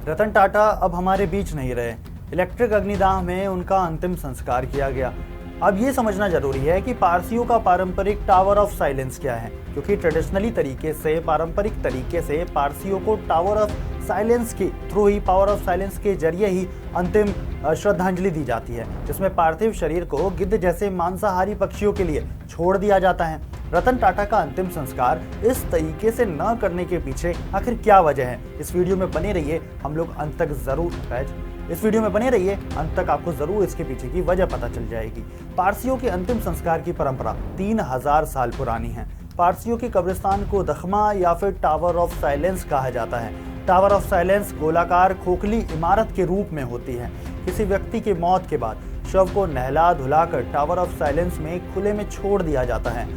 रतन टाटा अब हमारे बीच नहीं रहे। इलेक्ट्रिक अग्निदाह में उनका अंतिम संस्कार किया गया। अब ये समझना जरूरी है कि पारसियों का पारंपरिक टावर ऑफ साइलेंस क्या है, क्योंकि ट्रेडिशनली पारंपरिक तरीके से पारसियों को टावर ऑफ साइलेंस के through he, power of silence के जरिए ही अंतिम श्रद्धांजलि दी जाती है, जिसमें पार्थिव शरीर को गिद्ध जैसे मांसाहारी पक्षियों के लिए छोड़ दिया जाता है। रतन टाटा का अंतिम संस्कार इस तरीके से न करने के पीछे आखिर क्या वजह है, इस वीडियो में बने रहिए, हम लोग अंत तक जरूर इस वीडियो में बने रहिए, अंत तक आपको जरूर इसके पीछे की वजह पता चल जाएगी। पारसियों के अंतिम संस्कार की परंपरा 3000 साल पुरानी है। पारसियों के कब्रिस्तान को दखमा या फिर टावर ऑफ साइलेंस कहा जाता है। टावर ऑफ साइलेंस गोलाकार खोखली इमारत के रूप में होती है। किसी व्यक्ति की मौत के बाद शव को नहला धुलाकर टावर ऑफ साइलेंस में खुले में छोड़ दिया जाता है।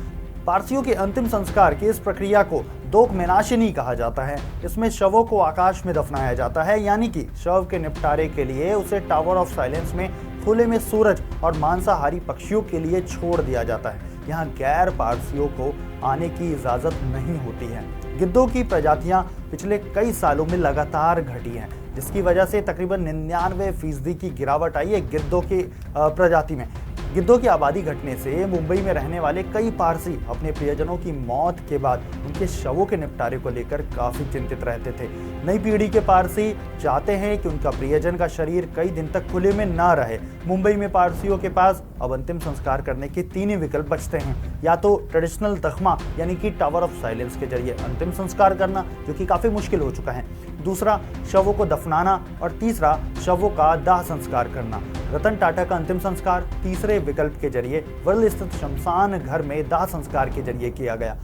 पारसियों के अंतिम संस्कार की इस प्रक्रिया को दोकमेनाशिनी कहा जाता है। इसमें शवों को आकाश में दफनाया जाता है, यानी कि शव के निपटारे के लिए उसे टावर ऑफ साइलेंस में खुले में सूरज और मांसाहारी पक्षियों के लिए छोड़ दिया जाता है। यहाँ गैर पारसियों को आने की इजाजत नहीं होती है। गिद्धों की प्रजातियां पिछले कई सालों में लगातार घटी हैं, जिसकी वजह से तकरीबन 99% की गिरावट आई है गिद्धों की प्रजाति में। गिद्धों की आबादी घटने से मुंबई में रहने वाले कई पारसी अपने प्रियजनों की मौत के बाद उनके शवों के निपटारे को लेकर काफी चिंतित रहते थे। नई पीढ़ी के पारसी चाहते हैं कि उनका प्रियजन का शरीर कई दिन तक खुले में ना रहे। मुंबई में पारसियों के पास अब अंतिम संस्कार करने के 3 ही विकल्प बचते हैं, या तो ट्रेडिशनल तख्मा यानी कि टावर ऑफ साइलेंस के जरिए अंतिम संस्कार करना, जो कि काफी मुश्किल हो चुका है, दूसरा शवों को दफनाना, और तीसरा शवों का दाह संस्कार करना। रतन टाटा का अंतिम संस्कार तीसरे विकल्प के जरिए वर्ली स्थित शमशान घर में दाह संस्कार के जरिए किया गया।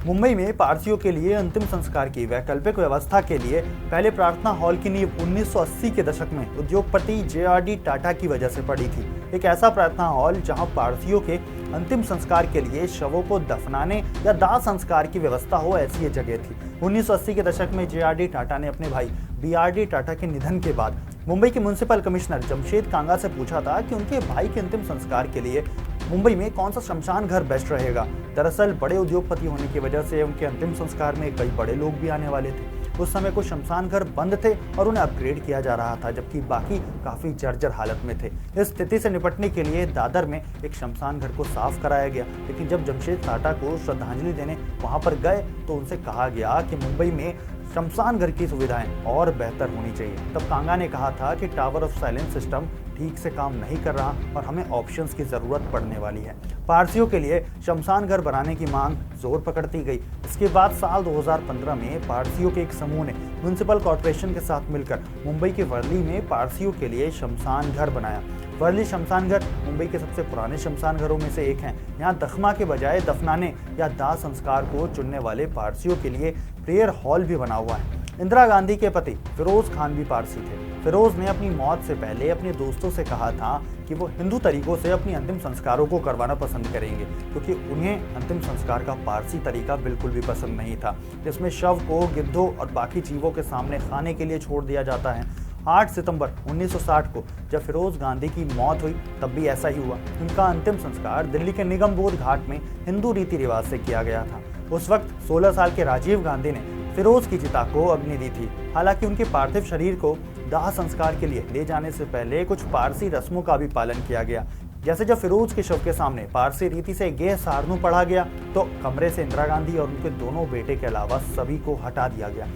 मुंबई में पारसियों के लिए अंतिम संस्कार की वैकल्पिक व्यवस्था के लिए पहले प्रार्थना हॉल की नींव 1980 के दशक में उद्योगपति JRD टाटा की वजह से पड़ी थी। एक ऐसा प्रार्थना हॉल जहां पारसियों के अंतिम संस्कार के लिए शवों को दफनाने या दाह संस्कार की व्यवस्था हो, ऐसी ये जगह थी। 1980 के दशक में JRD टाटा ने अपने भाई BRD टाटा के निधन के बाद मुंबई के म्युनिसिपल कमिश्नर जमशेद कांगा से पूछा था कि उनके भाई के अंतिम संस्कार के लिए मुंबई में कौन सा शमशान घर बेस्ट रहेगा। दरअसल बड़े उद्योगपति होने की वजह से उनके अंतिम संस्कार में कई बड़े लोग भी आने वाले थे। उस समय कुछ शमशान घर बंद थे और उन्हें अपग्रेड किया जा रहा था, जबकि बाकी काफी जर्जर हालत में थे। इस स्थिति से निपटने के लिए दादर में एक शमशान घर को साफ कराया गया, लेकिन जब जमशेद टाटा को श्रद्धांजलि देने वहां पर गए तो उनसे कहा गया कि मुंबई में शमशान घर की सुविधाएं और बेहतर होनी चाहिए। तब कांगा ने कहा था कि टावर ऑफ साइलेंस सिस्टम ठीक से काम नहीं कर रहा और हमें ऑप्शंस की जरूरत पड़ने वाली है। पारसियों के लिए शमशान घर बनाने की मांग जोर पकड़ती गई। इसके बाद साल 2015 में पारसियों के एक समूह ने म्युनिसिपल कॉर्पोरेशन के साथ मिलकर मुंबई के वर्ली में पारसियों के लिए शमशान घर बनाया। वर्ली शमशान घर मुंबई के सबसे पुराने शमशान घरों में से एक है। यहाँ दखमा के बजाय दफनाने या दाह संस्कार को चुनने वाले पारसियों के लिए प्रेयर हॉल भी बना हुआ है। इंदिरा गांधी के पति फिरोज खान भी पारसी थे। फिरोज ने अपनी मौत से पहले अपने दोस्तों से कहा था कि वो हिंदू तरीकों से अपनी अंतिम संस्कारों को करवाना पसंद करेंगे, क्योंकि उन्हें अंतिम संस्कार का पारसी तरीका बिल्कुल भी पसंद नहीं था, जिसमें शव को गिद्धों और बाकी जीवों के सामने खाने के लिए छोड़ दिया जाता है। 8 सितंबर 1960 को जब फिरोज गांधी की मौत हुई तब भी ऐसा ही हुआ। उनका अंतिम संस्कार दिल्ली के निगम बोध घाट में हिंदू रीति रिवाज से किया गया था। उस वक्त 16 साल के राजीव गांधी ने फिरोज की चिता को अग्नि दी थी। हालांकि उनके पार्थिव शरीर को दाह संस्कार के लिए ले जाने से पहले कुछ पारसी रस्मों का भी पालन किया गया। जैसे जब फिरोज के शव के सामने पारसी रीति से गेह सारनू पढ़ा गया तो कमरे से इंदिरा गांधी और उनके दोनों बेटे के अलावा सभी को हटा दिया गया।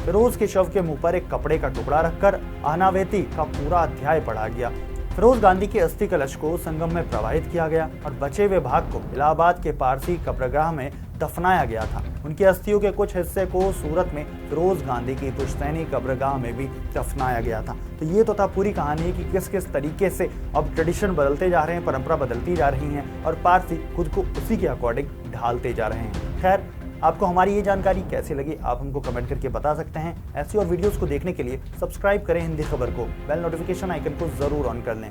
फिरोज के शव के मुंह पर एक कपड़े का टुकड़ा रखकर अनावेती का पूरा अध्याय पढ़ा गया। फिरोज गांधी के अस्थि कलश को संगम में प्रवाहित किया गया और बचे हुए भाग को इलाहाबाद के पारसी कब्रगाह में दफनाया गया था। उनकी अस्थियों के कुछ हिस्से को सूरत में फिरोज गांधी की पुश्तैनी कब्रगाह में भी दफनाया गया था। तो ये तो था पूरी कहानी कि किस किस तरीके से अब ट्रेडिशन बदलते जा रहे हैं, परंपरा बदलती जा रही हैं और पारसी खुद को उसी के अकॉर्डिंग ढालते जा रहे हैं। खैर, आपको हमारी ये जानकारी कैसी लगी आप हमको कमेंट करके बता सकते हैं। ऐसी और वीडियोस को देखने के लिए सब्सक्राइब करें हिंदी खबर को, बेल नोटिफिकेशन आइकन को जरूर ऑन कर लें।